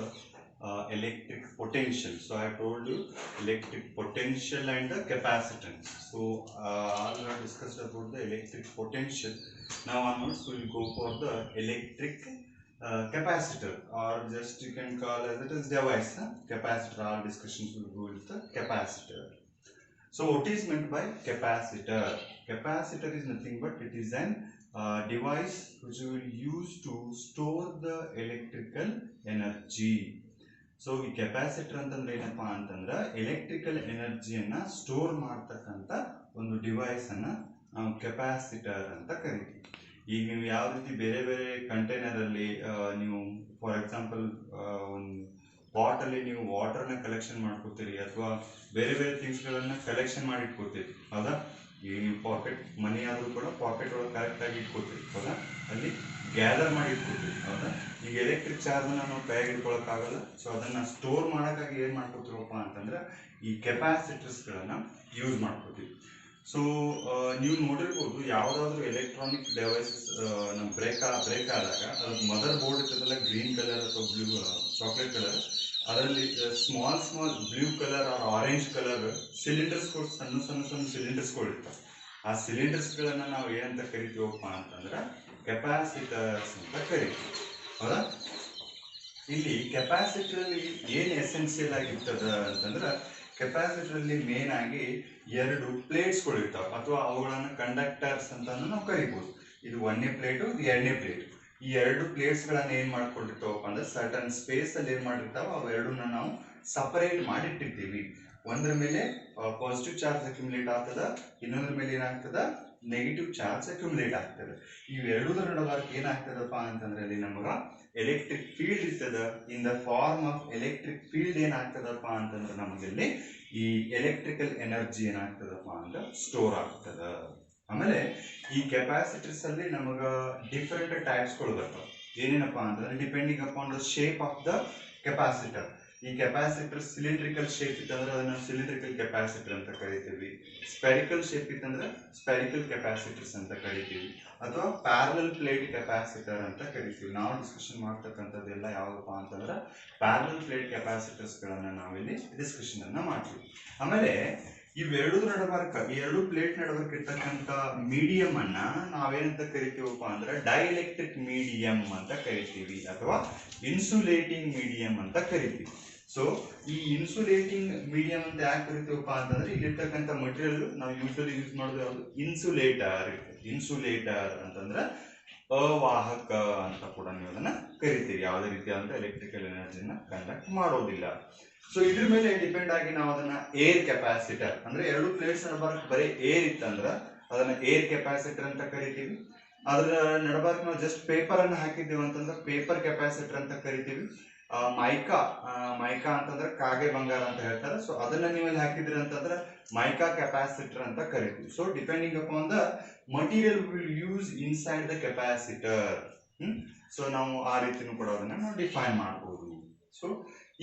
electric potential. So I told you electric potential and the capacitance. So we have discussed about the electric potential. Now onwards we will go for the electric capacitor, or just you can call as it as device. Capacitor, all discussions will go with the capacitor. So what is meant by capacitor? Capacitor is nothing but it is an device which we will use to store the electrical energy. So ಈ capacitor ಅಂತಂದ್ರೆ ಏನಪ್ಪಾ ಅಂತಂದ್ರೆ electrical ಎನರ್ಜಿಯನ್ನ store ಮಾಡ್ತಕ್ಕಂಥ ಒಂದು device ಅನ್ನ ನಾವು capacitor ಅಂತ ಕರಿತೀವಿ. ಈಗ ನೀವು ಯಾವ ರೀತಿ ಬೇರೆ ಬೇರೆ ಕಂಟೈನರ್ ಅಲ್ಲಿ ನೀವು ಫಾರ್ ಎಕ್ಸಾಂಪಲ್ ಒಂದು ಪಾಟ್ ಅಲ್ಲಿ ನೀವು ವಾಟರ್ನ ಕಲೆಕ್ಷನ್ ಮಾಡ್ಕೋತೀರಿ, ಅಥವಾ ಬೇರೆ ಬೇರೆ ಥಿಂಗ್ಸ್ ಗಳನ್ನ ಕಲೆಕ್ಷನ್ ಮಾಡಿ ಇಟ್ಕೋತೀರಿ, ಹೌದಾ. ಈಗ ನೀವು ಪಾಕೆಟ್ ಮನಿ ಆದ್ರೂ ಕೂಡ ಪಾಕೆಟ್ ಒಳಗೆ ಕರೆಕ್ಟ್ ಆಗಿ ಇಟ್ಕೋತೀರಿ, ಹೌದಾ. ಅಲ್ಲಿ ಗ್ಯಾದರ್ ಮಾಡಿ ಇಟ್ಕೋತೀವಿ, ಹೌದಾ. ಈಗ ಎಲೆಕ್ಟ್ರಿಕ್ ಚಾರ್ಜ್ ನಾವು ಕೈಯಾಗಿ ಇಟ್ಕೊಳಕ್ ಆಗಲ್ಲ. ಸೊ ಅದನ್ನ ಸ್ಟೋರ್ ಮಾಡಕ್ಕಾಗಿ ಏನ್ ಮಾಡ್ಕೋತೀವಪ್ಪ ಅಂತಂದ್ರೆ ಈ ಕೆಪಾಸಿಟರ್ಸ್ ಗಳನ್ನ ಯೂಸ್ ಮಾಡ್ಕೋತೀವಿ. ಸೊ ನೀವು ನೋಡಿರ್ಬೋದು, ಯಾವ್ದಾದ್ರು ಎಲೆಕ್ಟ್ರಾನಿಕ್ ಡಿವೈಸಸ್ ನಮ್ ಬ್ರೇಕ್ ಆದಾಗ ಅದ್ರ ಮದರ್ ಬೋರ್ಡ್ ಇರ್ತದಲ್ಲ, ಗ್ರೀನ್ ಕಲರ್ ಅಥವಾ ಬ್ಲೂ ಚಾಕ್ಲೇಟ್ ಕಲರ್, ಅದರಲ್ಲಿ small blue colour or orange colour ಸಿಲಿಂಡರ್ಸ್ಗಳು, ಸಣ್ಣ ಸಿಲಿಂಡರ್ಸ್ಗಳು ಇರ್ತವೆ. ಆ ಸಿಲಿಂಡರ್ಸ್ಗಳನ್ನ ನಾವು ಏನಂತ ಕರಿತೀವಪ್ಪ ಅಂತಂದ್ರೆ ಕೆಪಾಸಿಟರ್ಸ್ ಅಂತ ಕರಿತೀವಿ, ಹೌದಾ. ಇಲ್ಲಿ ಕೆಪಾಸಿಟರ್ ಅಲ್ಲಿ ಏನ್ ಎಸೆನ್ಸಿಯಲ್ ಆಗಿರ್ತದ ಅಂತಂದ್ರೆ, ಕೆಪಾಸಿಟರ್ ಅಲ್ಲಿ ಮೇನ್ ಆಗಿ ಎರಡು ಪ್ಲೇಟ್ಸ್ಗಳು ಇರ್ತಾವ, ಅಥವಾ ಅವುಗಳನ್ನ ಕಂಡಕ್ಟರ್ಸ್ ಅಂತ ನಾವು ಕರಿಬಹುದು. ಇದು 1ನೇ ಪ್ಲೇಟ್, ಇದು 2ನೇ ಪ್ಲೇಟ್. ಈ ಎರಡು ಪ್ಲೇಟ್ಸ್ ಗಳನ್ನ ಏನ್ ಮಾಡ್ಕೊಂಡಿರ್ತಾವಪ್ಪ ಅಂದ್ರೆ ಸರ್ಟನ್ ಸ್ಪೇಸ್ ಅಲ್ಲಿ ಏನ್ ಮಾಡಿರ್ತಾವ, ಅವೆರಡನ್ನ ನಾವು ಸಪರೇಟ್ ಮಾಡಿ ಇಟ್ಟಿರ್ತೀವಿ. ಒಂದ್ರ ಮೇಲೆ ಪಾಸಿಟಿವ್ ಚಾರ್ಜ್ ಅಕ್ಯುಮುಲೇಟ್ ಆಗ್ತದ, ಇನ್ನೊಂದ್ರ ಮೇಲೆ ಏನಾಗ್ತದ ನೆಗೆಟಿವ್ ಚಾರ್ಜ್ ಅಕ್ಯುಮುಲೇಟ್ ಆಗ್ತದೆ. ಇವೆರಡರ ನಡುವೆ ಏನಾಗ್ತದಪ್ಪ ಅಂತಂದ್ರೆ ಅಲ್ಲಿ ನಮಗ ಎಲೆಕ್ಟ್ರಿಕ್ ಫೀಲ್ಡ್ ಇರ್ತದ. In the form of electric field ಏನಾಗ್ತದಪ್ಪ ಅಂತಂದ್ರೆ ನಮಗಲ್ಲಿ ಈ ಎಲೆಕ್ಟ್ರಿಕಲ್ ಎನರ್ಜಿ ಏನಾಗ್ತದಪ್ಪ ಅಂದ್ರೆ ಸ್ಟೋರ್ ಆಗ್ತದ. ಆಮೇಲೆ ಈ ಕೆಪಾಸಿಟರ್ಸ್ ಅಲ್ಲಿ ನಮಗ ಡಿಫರೆಂಟ್ ಟೈಪ್ಸ್ ಗಳು ಬರ್ತಾವ. ಏನೇನಪ್ಪ ಅಂತಂದ್ರೆ depending upon the shape of the capacitor. ಈ ಕೆಪಾಸಿಟರ್ ಸಿಲಿಂಡ್ರಿಕಲ್ ಶೇಪ್ ಇತ್ತಂದ್ರೆ ಅದನ್ನ ಸಿಲಿಂಡ್ರಿಕಲ್ ಕೆಪಾಸಿಟರ್ ಅಂತ ಕರಿತೀವಿ. ಸ್ಪೆರಿಕಲ್ ಶೇಪ್ ಇತ್ತಂದ್ರೆ ಸ್ಪೆರಿಕಲ್ ಕೆಪಾಸಿಟರ್ಸ್ ಅಂತ ಕರಿತೀವಿ, ಅಥವಾ ಪ್ಯಾರಲಲ್ ಪ್ಲೇಟ್ ಕೆಪಾಸಿಟರ್ ಅಂತ ಕರಿತೀವಿ. ನಾವು ಡಿಸ್ಕಷನ್ ಮಾಡ್ತಕ್ಕಂಥದ್ದೆಲ್ಲ ಯಾವ್ದಪ್ಪ ಅಂತಂದ್ರೆ ಪ್ಯಾರಲಲ್ ಪ್ಲೇಟ್ ಕೆಪಾಸಿಟರ್ಸ್ ಗಳನ್ನ ನಾವಿಲ್ಲಿ ಡಿಸ್ಕಷನ್ ಅನ್ನ ಮಾಡ್ತೀವಿ. ಆಮೇಲೆ ಇವೆರಡು ನಡಬರ್ಕ, ಈ ಎರಡು ಪ್ಲೇಟ್ ನಡಬರ್ಕ ಇರ್ತಕ್ಕಂಥ ಮೀಡಿಯಂ ಅನ್ನ ನಾವೇನಂತ ಕರಿತೀವಪ್ಪ ಅಂದ್ರೆ ಡೈಎಲೆಕ್ಟ್ರಿಕ್ ಮೀಡಿಯಂ ಅಂತ ಕರಿತೀವಿ, ಅಥವಾ ಇನ್ಸುಲೇಟಿಂಗ್ ಮೀಡಿಯಂ ಅಂತ ಕರಿತೀವಿ. ಸೊ ಈ ಇನ್ಸುಲೇಟಿಂಗ್ ಮೀಡಿಯಂ ಅಂತ ಯಾಕೆ ಕರಿತೀವಪ್ಪ ಅಂತಂದ್ರೆ ಇಲ್ಲಿರ್ತಕ್ಕಂಥ ಮಟೀರಿಯಲ್ ನಾವು ಯೂಶಲಿ ಯೂಸ್ ಮಾಡೋದು ಯಾವುದು, ಇನ್ಸುಲೇಟರ್. ಇನ್ಸುಲೇಟರ್ ಅಂತಂದ್ರೆ ಅವಾಹಕ ಅಂತ ಕೂಡ ನೀವು ಅದನ್ನ ಕರಿತೀವಿ. ಯಾವುದೇ ರೀತಿಯಾದಂತ ಎಲೆಕ್ಟ್ರಿಕಲ್ ಎನರ್ಜಿನ ಕಂಡಕ್ಟ್ ಮಾಡೋದಿಲ್ಲ. ಸೊ ಇದ್ರ ಮೇಲೆ ಡಿಪೆಂಡ್ ಆಗಿ ನಾವು ಅದನ್ನ ಏರ್ ಕೆಪಾಸಿಟರ್, ಅಂದ್ರೆ ಎರಡು ಪ್ಲೇಟ್ಸ್ ನಡಬಾರ್ಕ್ ಬರೀ ಏರ್ ಇತ್ತಂದ್ರ ಅದನ್ನ ಏರ್ ಕೆಪಾಸಿಟರ್ ಅಂತ ಕರಿತೀವಿ. ಅದ್ರ ನಡಬಾರ್ಕ್ ನಾವು ಜಸ್ಟ್ ಪೇಪರ್ ಅನ್ನ ಹಾಕಿದ್ದೀವಿ ಅಂತಂದ್ರೆ ಪೇಪರ್ ಕೆಪಾಸಿಟರ್ ಅಂತ ಕರಿತೀವಿ. ಮೈಕಾ ಅಂತಂದ್ರೆ ಕಾಗೆ ಬಂಗಾರ ಅಂತ ಹೇಳ್ತಾರೆ. ಸೊ ಅದನ್ನ ನೀವು ಅಲ್ಲಿ ಹಾಕಿದ್ರಿ ಅಂತಂದ್ರೆ ಮೈಕಾ ಕೆಪಾಸಿಟರ್ ಅಂತ ಕರಿತೀವಿ. So depending upon the material will use inside the capacitor. So ನಾವು ಆ ರೀತಿನೂ ಕೂಡ ಅದನ್ನ ನಾವು ಡಿಫೈನ್ ಮಾಡಬಹುದು. ಸೊ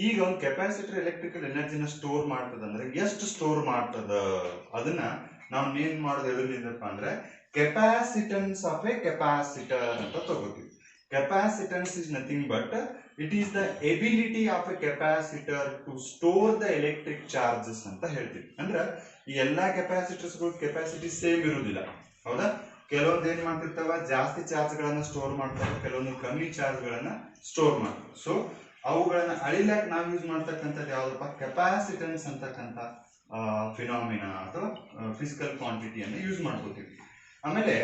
ಈಗ ಒಂದು ಕೆಪಾಸಿಟರ್ ಎಲೆಕ್ಟ್ರಿಕಲ್ ಎನರ್ಜಿನ ಸ್ಟೋರ್ ಮಾಡ್ತದ ಅಂದ್ರೆ ಎಷ್ಟು ಸ್ಟೋರ್ ಮಾಡ್ತದ ಅದನ್ನ ನಾವು ಏನ್ ಮಾಡೋದು ಎದರಿಂದಪ್ಪ ಅಂದ್ರೆ ಕೆಪಾಸಿಟನ್ಸ್ ಆಫ್ ಎ ಕೆಪಾಸಿಟರ್ ಅಂತ ತಗೋತೀವಿ. Capacitance is nothing but it is the ability of a capacitor to store the electric charges ಅಂತ ಹೇಳ್ತೀವಿ. ಅಂದ್ರೆ ಈ ಎಲ್ಲಾ ಕೆಪಾಸಿಟರ್ಸ್ ಕೆಪಾಸಿಟಿ ಸೇಮ್ ಇರುವುದಿಲ್ಲ, ಹೌದಾ? ಕೆಲವೊಂದು ಏನ್ ಮಾಡ್ತಿರ್ತಾವ, ಜಾಸ್ತಿ ಚಾರ್ಜ್ ಗಳನ್ನ ಸ್ಟೋರ್ ಮಾಡ್ತಾವ, ಕೆಲವೊಂದು ಕಮ್ಮಿ ಚಾರ್ಜ್ ಗಳನ್ನ ಸ್ಟೋರ್ ಮಾಡ್ತಾವ. ಸೊ ಅವುಗಳನ್ನ ಅಳಿಲಾಕ ನಾವು ಯೂಸ್ ಮಾಡ್ತಕ್ಕಂಥದ್ದು ಯಾವ್ದಪ್ಪ, ಕೆಪಾಸಿಟನ್ಸ್ ಅಂತಕ್ಕಂಥ ಫಿನಾಮಿನಾ ಅಥವಾ ಫಿಸಿಕಲ್ ಕ್ವಾಂಟಿಟಿಯನ್ನು ಯೂಸ್ ಮಾಡ್ಕೋತೀವಿ. ಆಮೇಲೆ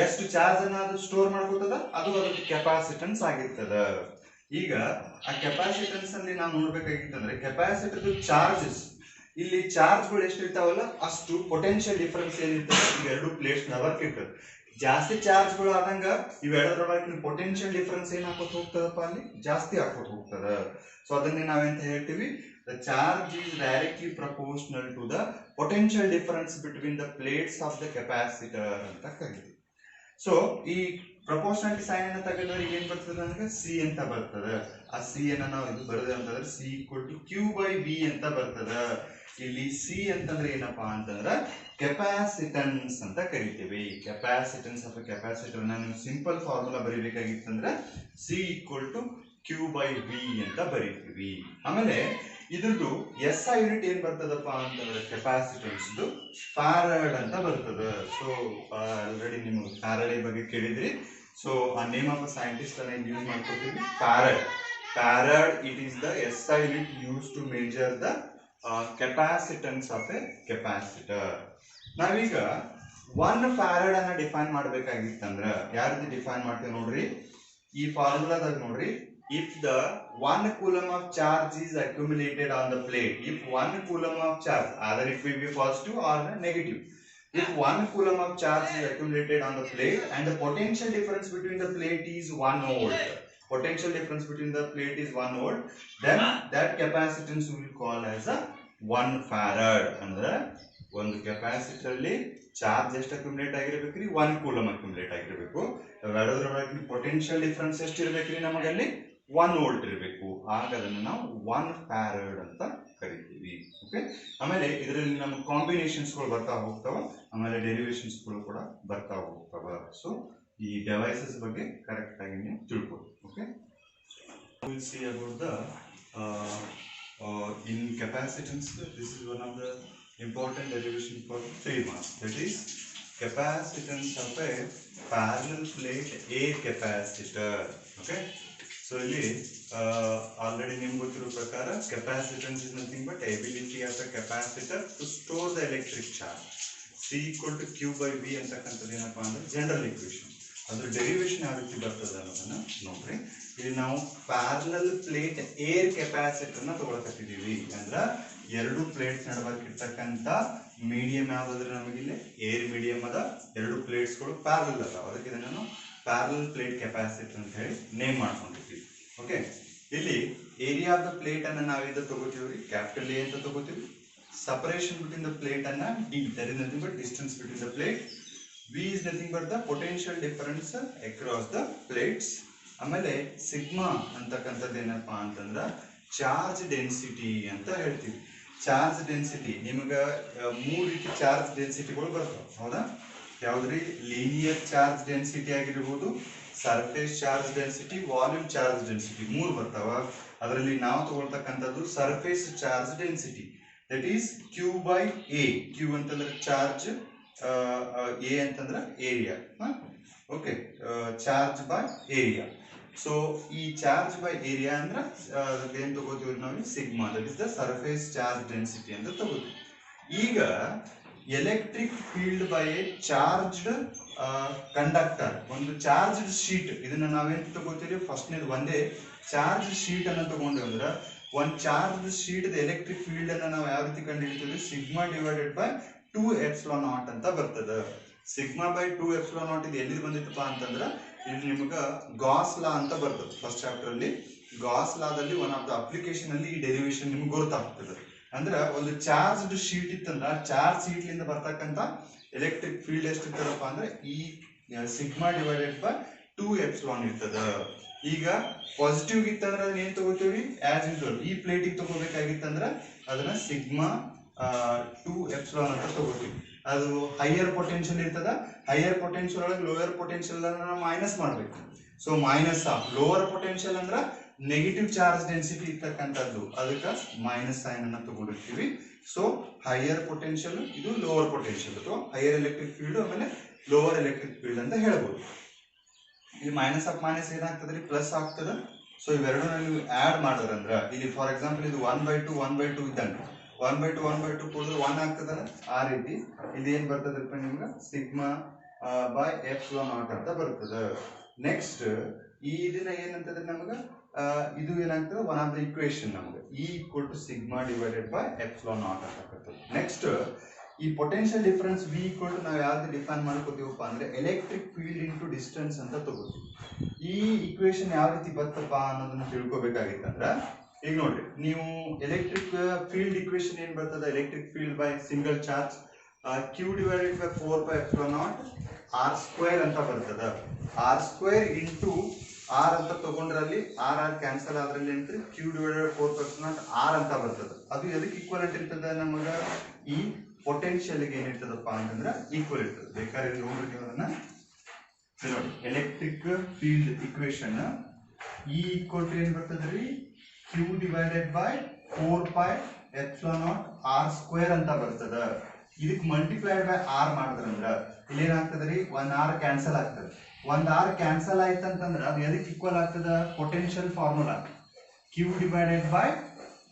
ಎಷ್ಟು ಚಾರ್ಜ್ ಅನ್ನ ಅದು ಸ್ಟೋರ್ ಮಾಡ್ಕೋತದ ಅದು ಅದಕ್ಕೆ ಕೆಪಾಸಿಟನ್ಸ್ ಆಗಿರ್ತದ. ಈಗ ಆ ಕೆಪಾಸಿಟನ್ಸ್ ಅಲ್ಲಿ ನಾವು ನೋಡ್ಬೇಕಾಗಿತ್ತಂದ್ರೆ ಕೆಪಾಸಿಟರ್ ಚಾರ್ಜಸ್, ಇಲ್ಲಿ ಚಾರ್ಜ್ಗಳು ಎಷ್ಟಿರ್ತಾವಲ್ಲ ಅಷ್ಟು ಪೊಟೆನ್ಶಿಯಲ್ ಡಿಫರೆನ್ಸ್ ಏನಿರ್ತದೆ ಇವೆರಡು ಪ್ಲೇಟ್ಸ್ ವರ್ಕ್ ಇರ್ತದೆ. ಜಾಸ್ತಿ ಚಾರ್ಜ್ಗಳು ಆದಂಗ ಇವೆರಡರೊಳಗಿನ ಪೊಟೆನ್ಶಿಯಲ್ ಡಿಫರೆನ್ಸ್ ಏನಾಗ್ಕೊತ ಹೋಗ್ತದಪ್ಪ, ಅಲ್ಲಿ ಜಾಸ್ತಿ ಆಗ್ಕೊತ ಹೋಗ್ತದ. ಸೊ ಅದನ್ನೇ ನಾವೆಂತ ಹೇಳ್ತೀವಿ, the charge is directly proportional to the potential difference between the plates of the capacitor ಅಂತ ಕರಿತೀವಿ. ಸೊ ಈ ಪ್ರಪೋರ್ಷನಾಲಿಟಿ ಸೈನ್ ಅನ್ನ ತೆಗೆದ್ರೆ ಏನ್ ಬರ್ತದೆ ನನಗೆ ಸಿ ಅಂತ ಬರ್ತದ. ಆ ಸಿ ಅನ್ನ ನಾವು ಇದು ಬರದೆ ಅಂತಂದ್ರೆ C equal to Q by B ಅಂತ ಬರ್ತದ. ಇಲ್ಲಿ ಸಿ ಅಂತಂದ್ರೆ ಏನಪ್ಪಾ ಅಂತಂದ್ರೆ ಕೆಪಾಸಿಟನ್ಸ್ ಅಂತ ಕರಿತೀವಿ. ಕೆಪಾಸಿಟನ್ಸ್ ಆಫ್ ಕೆಪಾಸಿಟರ್ ನಾನು ಸಿಂಪಲ್ ಫಾರ್ಮುಲಾ ಬರೀಬೇಕಾಗಿತ್ತಂದ್ರೆ C equal to Q by B ಅಂತ ಬರೀತೀವಿ. ಆಮೇಲೆ ಇದ್ರದ್ದು ಎಸ್ ಐ ಯೂನಿಟ್ ಏನ್ ಬರ್ತದಪ್ಪ ಅಂತಂದ್ರೆ ಕೆಪಾಸಿಟನ್ಸ್ ಫ್ಯಾರಡ್ ಅಂತ ಬರ್ತದ. ಸೊ ಆಲ್ರೆಡಿ ನಿಮ್ಗೆ ಫ್ಯಾರಡೆ ಬಗ್ಗೆ ಕೇಳಿದ್ರಿ. ಸೊ ಆ ನೇಮ್ ಆಫ್ ಅ ಸೈಂಟಿಸ್ಟ್ ಅನ್ನ ಯೂಸ್ ಮಾಡ್ಕೊತೀವಿ, farad. Farad it is the S I unit use to measure the capacitance of a capacitor. ನಾವೀಗ 1 ಫ್ಯಾರಡ್ ಅನ್ನ ಡಿಫೈನ್ ಮಾಡ್ಬೇಕಾಗಿತ್ತಂದ್ರ ಯಾವ ರೀತಿ ಡಿಫೈನ್ ಮಾಡ್ತೀವಿ ನೋಡ್ರಿ, ಈ ಫಾರ್ಮುಲಾದಾಗ ನೋಡ್ರಿ. If the 1 coulomb of charge is accumulated on the plate, if 1 coulomb of charge, either it will be positive or negative. If 1 coulomb of charge is accumulated on the plate and the potential difference between the plate is 1 volt, potential difference between the plate is 1 volt, then that capacitance we will call as a 1 farad. ಅಂದ್ರೆ ಒಂದು capacitor ಅಲ್ಲಿ charge ಎಷ್ಟು accumulate ಆಗಿರಬೇಕ್ರಿ, 1 coulomb accumulate ಆಗಿರಬೇಕು. ಎರಡರೊಳಗಿನ potential difference ಎಷ್ಟು ಇರಬೇಕ್ರಿ, ನಮಗಲ್ಲಿ 1 volt ಇರಬೇಕು. ಆಗ ಅದನ್ನು ನಾವು 1 ಫ್ಯಾರಡ್ ಅಂತ ಕರಿತೀವಿ. ಓಕೆ, ಆಮೇಲೆ ಇದರಲ್ಲಿ ನಮ್ಮ ಕಾಂಬಿನೇಷನ್ಸ್ ಗಳು ಬರ್ತಾ ಹೋಗ್ತಾವ, ಆಮೇಲೆ ಡೆರಿವೇಶನ್ಸ್ ಗಳು ಕೂಡ ಬರ್ತಾ ಹೋಗ್ತಾವ. ಸೊ ಈ ಡಿವೈಸಸ್ ಬಗ್ಗೆ ಕರೆಕ್ಟ್ ಆಗಿ ನೀವು ತಿಳ್ಕೊಳ್ಳಿ. Okay, we'll see about the in capacitance. This is one of the important derivation for 3 marks, that is capacitance of a parallel plate A capacitor. Okay, so ಇಲ್ಲಿ ಆಲ್ರೆಡಿ ನಿಮ್ಗೆ ಗೊತ್ತಿರೋ ಪ್ರಕಾರ capacitance is nothing but ability of a capacitor to store the electric charge. C equal to Q by V ಅಂತಕ್ಕಂಥದ್ದು ಏನಪ್ಪಾ ಅಂದ್ರೆ general equation. ಅದ್ರ derivation ಯಾವ ರೀತಿ ಬರ್ತದೆ ಅನ್ನೋದನ್ನ ನೋಡ್ರಿ. ಇಲ್ಲಿ ನಾವು ಪ್ಯಾರಲಲ್ ಪ್ಲೇಟ್ ಏರ್ ಕೆಪಾಸಿಟರ್ ನ ತಗೊಳಕತ್ತಿದೀವಿ. ಅಂದ್ರ 2 ಪ್ಲೇಟ್ಸ್ ನಡಬರ್ಕಿರ್ತಕ್ಕಂಥ ಮೀಡಿಯಂ ಯಾವ್ದಾದ್ರೆ ನಮಗಿಲ್ಲಿ ಏರ್ ಮೀಡಿಯಂ ಅದ, 2 ಪ್ಲೇಟ್ಸ್ಗಳು ಪ್ಯಾರಲಲ್ ಅದ, ಅದಕ್ಕೆ ಇದನ್ನ ನಾವು ಪ್ಯಾರಲಲ್ ಪ್ಲೇಟ್ ಕೆಪಾಸಿಟರ್ ಅಂತ ಹೇಳಿ ನೇಮ್ ಮಾಡ್ಕೊಂಡಿರ್ತೀವಿ. ಓಕೆ, ಇಲ್ಲಿ ಏರಿಯಾ ಆಫ್ ದ ಪ್ಲೇಟ್ ಅನ್ನ ನಾವಿದ ತಗೋತೀವಿ ಕ್ಯಾಪಿಟಲ್ ಎ ಅಂತ ತಗೋತೀವಿ. ಸಪರೇಷನ್ ಬಿಟ್ವೀನ್ ದ ಪ್ಲೇಟ್ ಅನ್ನ D, that is nothing but distance between the plate. V is nothing but the potential difference across the plates. ಆಮೇಲೆ sigma ಅಂತಕ್ಕಂಥದ್ದು ಏನಪ್ಪಾ ಅಂತಂದ್ರ ಚಾರ್ಜ್ ಡೆನ್ಸಿಟಿ ಅಂತ ಹೇಳ್ತೀವಿ. ಚಾರ್ಜ್ ಡೆನ್ಸಿಟಿ ನಿಮ್ಗೆ 3 ರೀತಿ ಚಾರ್ಜ್ ಡೆನ್ಸಿಟಿಗಳು ಬರ್ತಾವ, ಹೌದಾ? ಯಾವ್ದ್ರಿ? ಲೀನಿಯರ್ ಚಾರ್ಜ್ ಡೆನ್ಸಿಟಿ ಆಗಿರ್ಬೋದು, surface charge density, volume charge density, 3 ಬರ್ತಾವ. ಅದರಲ್ಲಿ ನಾವು ತಗೊಳ್ತಕ್ಕಂಥದ್ದು surface charge density, that is Q by A. Q ಅಂತಂದ್ರೆ ಚಾರ್ಜ್, ಎ ಅಂತಂದ್ರೆ area. Okay, charge by area. So ಈ ಚಾರ್ಜ್ ಬೈ ಏರಿಯಾ ಅಂದ್ರೆ ಏನ್ ತಗೋತೀವಿ ನಾವು? Sigma, that is the surface charge density ಅಂತ ತಗೋತೀವಿ. ಈಗ electric field by a charged conductor, ಒಂದು ಚಾರ್ಜ್ಡ್ ಶೀಟ್, ಇದನ್ನ ನಾವೇನ್ ತಗೋತೀವಿ? ಫಸ್ಟ್ನೇದು ಒಂದೇ ಚಾರ್ಜ್ ಶೀಟ್ ಅನ್ನ ತಗೊಂಡ್ವಿ ಅಂದ್ರೆ ಒಂದು ಚಾರ್ಜ್ ಶೀಟ್ ಎಲೆಕ್ಟ್ರಿಕ್ ಫೀಲ್ಡ್ ಅನ್ನ ನಾವು ಯಾವ ರೀತಿ ಕಂಡುಹಿಡಿತೀವಿ? Sigma divided by 2 epsilon naught ಅಂತ ಬರ್ತದ. ಸಿಗ್ಮಾ ಬೈ 2 ಎಪ್ಸಿಲಾನ್ ನಾಟ್ ಇದು ಎಲ್ಲಿ ಬಂದಿತ್ತಪ್ಪ ಅಂತಂದ್ರ ಇಲ್ಲಿ ನಿಮ್ಗ ಗಾಸ್ ಲಾ ಅಂತ ಬರ್ತದೆ. ಫಸ್ಟ್ ಚಾಪ್ಟರ್ ಅಲ್ಲಿ ಗಾಸ್ ಲಾದಲ್ಲಿ ಒನ್ ಆಫ್ ದ ಅಪ್ಲಿಕೇಶನ್ ಅಲ್ಲಿ ಈ ಡೆರಿವೇಶನ್ ನಿಮ್ಗೆ ಗೊತ್ತಾಗ್ತದೆ. ಅಂದ್ರೆ ಒಂದು ಚಾರ್ಜ್ಡ್ ಶೀಟ್ ಇತ್ತಂದ್ರ ಚಾರ್ಜ್ ಶೀಟ್ ಲಿಂದ ಬರ್ತಕ್ಕಂತ ಎಲೆಕ್ಟ್ರಿಕ್ ಫೀಲ್ಡ್ ಎಷ್ಟಿರ್ತದಪ್ಪ ಅಂದ್ರೆ ಈ ಸಿಗ್ಮಾ ಡಿವೈಡೆಡ್ ಬೈ 2 ಎಪ್ಸಿಲಾನ್ ಇರ್ತದ. ಈಗ ಪಾಸಿಟಿವ್ ಇತ್ತಂದ್ರ ಅದನ್ನ ಏನ್ ತಗೋತೀವಿ? ಆಸ್ ಯೂಶುವಲ್ ಈ ಪ್ಲೇಟಿಗೆ ತಗೋಬೇಕಾಗಿತ್ತಂದ್ರ ಅದನ್ನ ಸಿಗ್ಮಾ 2 ಎಪ್ಸಿಲಾನ್ ಅಂತ ತಗೋತೀವಿ. ಅದು ಹೈಯರ್ ಪೊಟೆನ್ಷಿಯಲ್ ಇರ್ತದ, ಹೈಯರ್ ಪೊಟೆನ್ಷಿಯಲ್ ಒಳಗೆ ಲೋಯರ್ ಪೊಟೆನ್ಷಿಯಲ್ ನಾವು ಮೈನಸ್ ಮಾಡಬೇಕು. So minus of lower potential ಅಂದ್ರೆ ನೆಗೆಟಿವ್ ಚಾರ್ಜ್ ಡೆನ್ಸಿಟಿ ಇರ್ತಕ್ಕಂಥದ್ದು, ಅದಕ್ಕೆ ಮೈನಸ್ ಸೈನ್ ಅನ್ನ ತಗೊಂಡಿರ್ತೀವಿ. ಸೊ ಹೈಯರ್ ಪೊಟೆನ್ಷಿಯಲ್, ಇದು ಲೋವರ್ ಪೊಟೆನ್ಷಿಯಲ್ ಅಥವಾ ಹೈಯರ್ ಎಲೆಕ್ಟ್ರಿಕ್ ಫೀಲ್ಡ್ ಆಮೇಲೆ ಲೋವರ್ ಎಲೆಕ್ಟ್ರಿಕ್ ಫೀಲ್ಡ್ ಅಂತ ಹೇಳ್ಬೋದು. ಇಲ್ಲಿ ಮೈನಸ್ ಆಫ್ ಮೈನಸ್ ಏನಾಗ್ತದ್ರಿ, ಪ್ಲಸ್ ಆಗ್ತದ. ಸೊ ಇವೆರಡು ನೀವು ಆಡ್ ಮಾಡಿದ್ರಂದ್ರ ಇಲ್ಲಿ ಫಾರ್ ಎಕ್ಸಾಂಪಲ್ ಇದು 1/2 ಇದ್ದಂಗೆ 1/2 ಕೂಡಿದ್ರೆ 1 ಆಗ್ತದಲ್ಲ, ಆ ರೀತಿ ಇಲ್ಲಿ ಏನ್ ಬರ್ತದಪ್ಪ ನಿಮ್ಗೆ ಸಿಗ್ಮಾ ಬೈ ಎಪ್ಸಿಲಾನ್ ನಾಟ್ ಅಂತ ಬರ್ತದ. ನೆಕ್ಸ್ಟ್ ಈ ಇದನ್ನ ಏನಂತಂದ್ರೆ ನಮ್ಗೆ ಇದು ಏನಾಗ್ತದೆ, ಒನ್ ಆಫ್ ದ ಇಕ್ವೇಶನ್ ನಮ್ಗೆ E = sigma divided by epsilon naught ಅಂತ ಬರ್ತದೆ. ನೆಕ್ಸ್ಟ್ ಈ ಪೊಟೆನ್ಷಿಯಲ್ ಡಿಫರೆನ್ಸ್ V = ನಾವು ಯಾವ್ದು ಡಿಫೈನ್ ಮಾಡ್ಕೋತೀವಪ್ಪ ಅಂದ್ರೆ ಎಲೆಕ್ಟ್ರಿಕ್ ಫೀಲ್ಡ್ ಇಂಟು ಡಿಸ್ಟೆನ್ಸ್ ಅಂತ ತಗೋತೀವಿ. ಈ ಇಕ್ವೇಶನ್ ಯಾವ ರೀತಿ ಬರ್ತಪ್ಪ ಅನ್ನೋದನ್ನ ತಿಳ್ಕೊಬೇಕಾಗಿತ್ತಂದ್ರ ಈಗ ನೋಡ್ರಿ, ನೀವು ಎಲೆಕ್ಟ್ರಿಕ್ ಫೀಲ್ಡ್ ಇಕ್ವೇಶನ್ ಏನ್ ಬರ್ತದ, electric field by single charge Q divided by 4πε0 r² ಅಂತ ಬರ್ತದ. r² ಇಂಟು r ಅಂತ ತಗೊಂಡ್ರಲ್ಲಿ r ಕ್ಯಾನ್ಸಲ್ ಆದ್ರಲ್ಲಿ ಅಂತ Q ಡಿವೈಡೆಡ್ 4πε0 r ಅಂತ ಬರ್ತದ. ಅದು ಎದಕ್ಕೆ ಈಕ್ವಲೆಂಟ್ ಇರ್ತದ, ನಮಗ ಈ ಪೊಟೆನ್ಷಿಯಲ್ ಗೆ ಏನಿರ್ತದಪ್ಪ ಅಂತಂದ್ರೆ ಈಕ್ವಲ್ ಇರ್ತದೆ. ಬೇಕಾದ್ರೆ ನೋಡ್ರಿ ಅದನ್ನ ನೋಡಿ, ಎಲೆಕ್ಟ್ರಿಕ್ ಫೀಲ್ಡ್ ಇಕ್ವೇಶನ್ E = ಏನ್ ಬರ್ತದ್ರಿ, Q ಡಿವೈಡೆಡ್ ಬೈ 4πε0 r² ಅಂತ ಬರ್ತದ. ಇದಕ್ಕೆ ಮಲ್ಟಿಪ್ಲೈಡ್ ಬೈ r ಮಾಡಿದ್ರಂದ್ರ ಇಲ್ಲಿ ಏನಾಗ್ತದ್ರಿ, 1 r ಕ್ಯಾನ್ಸಲ್ ಆಗ್ತದೆ. 1 r ಕ್ಯಾನ್ಸಲ್ ಆಯ್ತಂತಂದ್ರ ಅದು ಎದಕ್ಕೆ ಈಕ್ವಲ್ ಆಗ್ತದ, potential formula Q divided by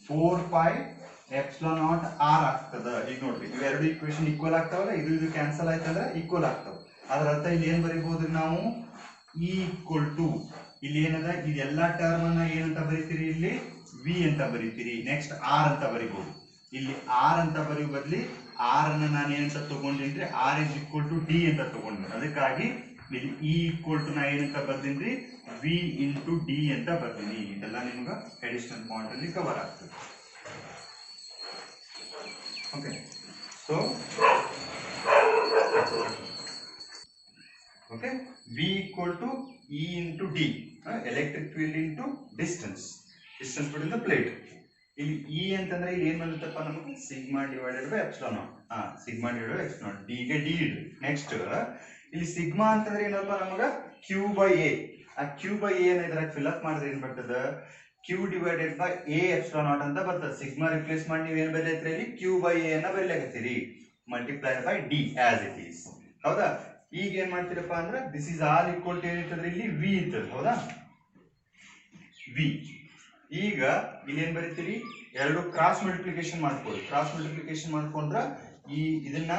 4πε0 r ಆಗ್ತದ. ಈಗ ನೋಡ್ರಿ, ಇವೆರಡು ಇಕ್ವೇಶನ್ ಈಕ್ವಲ್ ಆಗ್ತಾವಲ್ಲ, ಇದು ಕ್ಯಾನ್ಸಲ್ ಆಯ್ತಂದ್ರೆ ಈಕ್ವಲ್ ಆಗ್ತಾವ. ಅದರ ಅರ್ಥ ಇಲ್ಲಿ ಏನ್ ಬರೀಬಹುದು ನಾವು, E = ಇಲ್ಲಿ ಏನದ, ಇದೆಲ್ಲಾ ಟರ್ಮ್ ಅನ್ನ ಏನಂತ ಬರೀತೀರಿ, ಇಲ್ಲಿ V ಅಂತ ಬರೀತೀರಿ. ನೆಕ್ಸ್ಟ್ r ಅಂತ ಬರೀಬಹುದು. ಇಲ್ಲಿ r ಅಂತ ಬರೆಯುವ ಬದಲಿ r ಅನ್ನ ನಾನು ಏನಂತ ತಗೊಂಡಿನ್ರಿ, r = d ಅಂತ ತಗೊಂಡ್ರಿ. ಅದಕ್ಕಾಗಿ ಇಲ್ಲಿ E = ನಾ ಏನಂತ ಬರ್ದಿನ್ರಿ, V × d ಅಂತ ಬರ್ತೀನಿ. ಇದೆಲ್ಲ ನಿಮ್ಗೆ ಅಡಿಷನಲ್ ಪಾಯಿಂಟ್ ಅಲ್ಲಿ ಕವರ್ ಆಗ್ತದೆ. Okay, so okay, V = E × d, electric field into distance between the plate. ಇಲ್ಲಿ E ಅಂತಂದ್ರೆ ಇಲ್ಲಿ ಏನ್ ಬಂದಿತ್ತಪ್ಪ ನಮಗೆ, sigma divided by epsilon naught. Sigma divided by epsilon naught, D ಗೆ D ಇಡ್ರಿ. ನೆಕ್ಸ್ಟ್ ಇಲ್ಲಿ ಸಿಗ್ಮಾ ಅಂತಂದ್ರೆ ಏನಪ್ಪ ನಮಗ, Q/A. ಆ Q/A ಇದ್ರಾಗ ಫಿಲ್ ಅಪ್ ಮಾಡಿದ್ರೆ ಏನ್ ಬರ್ತದ, Q divided by A epsilon naught ಅಂತ ಬರ್ತದೆ. ಸಿಗ್ಮಾ ರಿಪ್ಲೇಸ್ ಮಾಡಿ ನೀವು ಏನ್ ಬರೀತೀರಿ, ಇಲ್ಲಿ Q/A ಅನ್ನ ಬರೀಲಾಕತ್ತೀರಿ, multiplied by D as it is. ಹೌದಾ? ಈಗ ಏನ್ ಮಾಡ್ತೀರಪ್ಪ ಅಂದ್ರೆ this is all equal to ಏನಿರ್ತದ್ರಿ, ಇಲ್ಲಿ V ಇರ್ತದೆ. ಹೌದಾ, V. ಈಗ ಇಲ್ಲಿ ಏನ್ ಬರೀತೀರಿ, ಎರಡು ಕ್ರಾಸ್ ಮಲ್ಟಿಪ್ಲಿಕೇಶನ್ ಮಾಡ್ಕೊಳ್ಳಿ. ಕ್ರಾಸ್ ಮಲ್ಟಿಪ್ಲಿಕೇಶನ್ ಮಾಡ್ಕೊಂಡ್ರ ಇದನ್ನ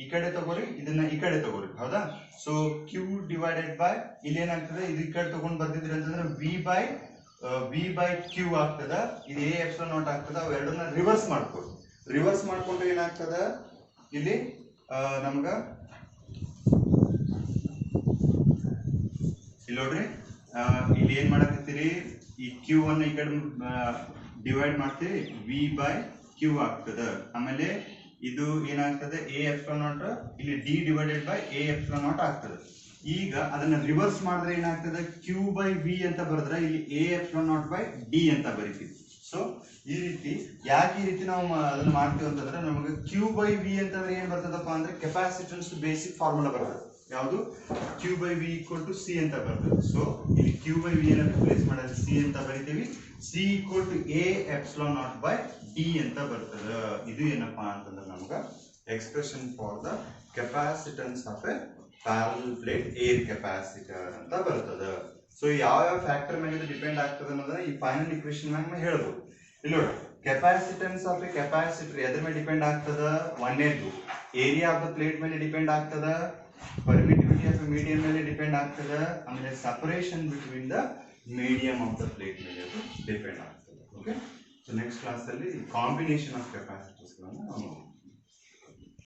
ಈ ಕಡೆ ತಗೋರಿ, ಇದನ್ನ ಈ ಕಡೆ ತಗೋರಿ. ಹೌದಾ? ಸೊ Q ಡಿವೈಡೆಡ್ ಬೈ ಇಲ್ಲಿ ಏನಾಗ್ತದೆ, ಇದು ಈ ಕಡೆ ತಗೊಂಡ್ ಬರ್ತಿದ್ರಿ ಅಂತಂದ್ರೆ V ಬೈ Q ಆಗ್ತದ. ಇದು A ಎಪ್ಸಿಲಾನ್ ನಾಟ್ ಆಗ್ತದ. ಅವು ಎರಡನ್ನ ರಿವರ್ಸ್ ಮಾಡ್ಕೊಳ್ಳಿ. ರಿವರ್ಸ್ ಮಾಡ್ಕೊಂಡ್ರೆ ಏನಾಗ್ತದ, ಇಲ್ಲಿ ನಮ್ಗ ಇಲ್ಲಿ ನೋಡ್ರಿ, ಇಲ್ಲಿ ಏನ್ ಮಾಡಕತ್ತೀರಿ, ಈ Q ಅನ್ನ ಈ ಕಡೆ ಡಿವೈಡ್ ಮಾಡ್ತೀವಿ, V ಬೈ Q ಆಗ್ತದ. ಆಮೇಲೆ ಇದು ಏನಾಗ್ತದೆ, A ಎಪ್ಸಿಲಾನ್ ನಾಟ್ ಇಲ್ಲಿ D divided by A epsilon naught ಆಗ್ತದೆ. ಈಗ ಅದನ್ನ ರಿವರ್ಸ್ ಮಾಡಿದ್ರೆ ಏನಾಗ್ತದೆ, Q ಬೈ V ಅಂತ ಬರೆದ್ರೆ ಇಲ್ಲಿ A epsilon naught by D ಅಂತ ಬರೀತೀವಿ. ಸೊ ಈ ರೀತಿ ಯಾಕೆ ಈ ರೀತಿ ನಾವು ಅದನ್ನ ಮಾಡ್ತೀವಿ ಅಂತಂದ್ರೆ, ನಮಗೆ Q ಬೈ V ಅಂತಂದ್ರೆ ಏನ್ ಬರ್ತದಪ್ಪ ಅಂದ್ರೆ ಕೆಪಾಸಿಟನ್ಸ್ ಬೇಸಿಕ್ ಫಾರ್ಮುಲಾ ಬರ್ತದೆ. ಯಾವುದು, Q ಬೈ V = C ಅಂತ ಬರ್ತದೆ. ಸೊ ಇಲ್ಲಿ Q ಬೈ V ಅನ್ನ ರಿಪ್ಲೇಸ್ ಮಾಡಿದ್ರೆ C ಅಂತ ಬರೀತೀವಿ. C = A epsilon naught by D ಅಂತ ಬರ್ತದೆ. ಇದು ಏನಪ್ಪಾ ಅಂತಂದ್ರೆ ನಮ್ಗ expression for the capacitance of A parallel plate air capacitor ಅಂತ ಬರ್ತದೆ. ಸೊ ಯಾವ ಫ್ಯಾಕ್ಟರ್ ಮೇಲೆ ಡಿಪೆಂಡ್ ಆಗ್ತದೆ ಅನ್ನೋದನ್ನ ಈ ಫೈನಲ್ ಇಕ್ವೇಶನ್ ಮ್ಯಾಗ ಹೇಳ್ಬೋದು. ಇಲ್ಲಿ ನೋಡಿ, ಕೆಪಾಸಿಟನ್ಸ್ ಆಫ್ ಎ ಕೆಪಾಸಿಟರ್ ಎದ್ರ ಮೇಲೆ ಡಿಪೆಂಡ್ ಆಗ್ತದ, ಒಂದೇದು ಏರಿಯಾ ಆಫ್ ದ ಪ್ಲೇಟ್ ಮೇಲೆ ಡಿಪೆಂಡ್ ಆಗ್ತದ, ಪರ್ಮಿಟಿವಿಟಿ ಆಫ್ ಮೀಡಿಯಂ ಮೇಲೆ ಡಿಪೆಂಡ್ ಆಗ್ತದ, ಆಮೇಲೆ separation between the medium of the plate ಮೇಲೆ ಅದು ಡಿಪೆಂಡ್ ಆಗ್ತದೆ. ಓಕೆ, ಸೊ ನೆಕ್ಸ್ಟ್ ಕ್ಲಾಸ್ ಅಲ್ಲಿ ಕಾಂಬಿನೇಷನ್ ಆಫ್ ಕೆಪಾಸಿಟರ್ಸ್ ಗಳನ್ನ ನಾವು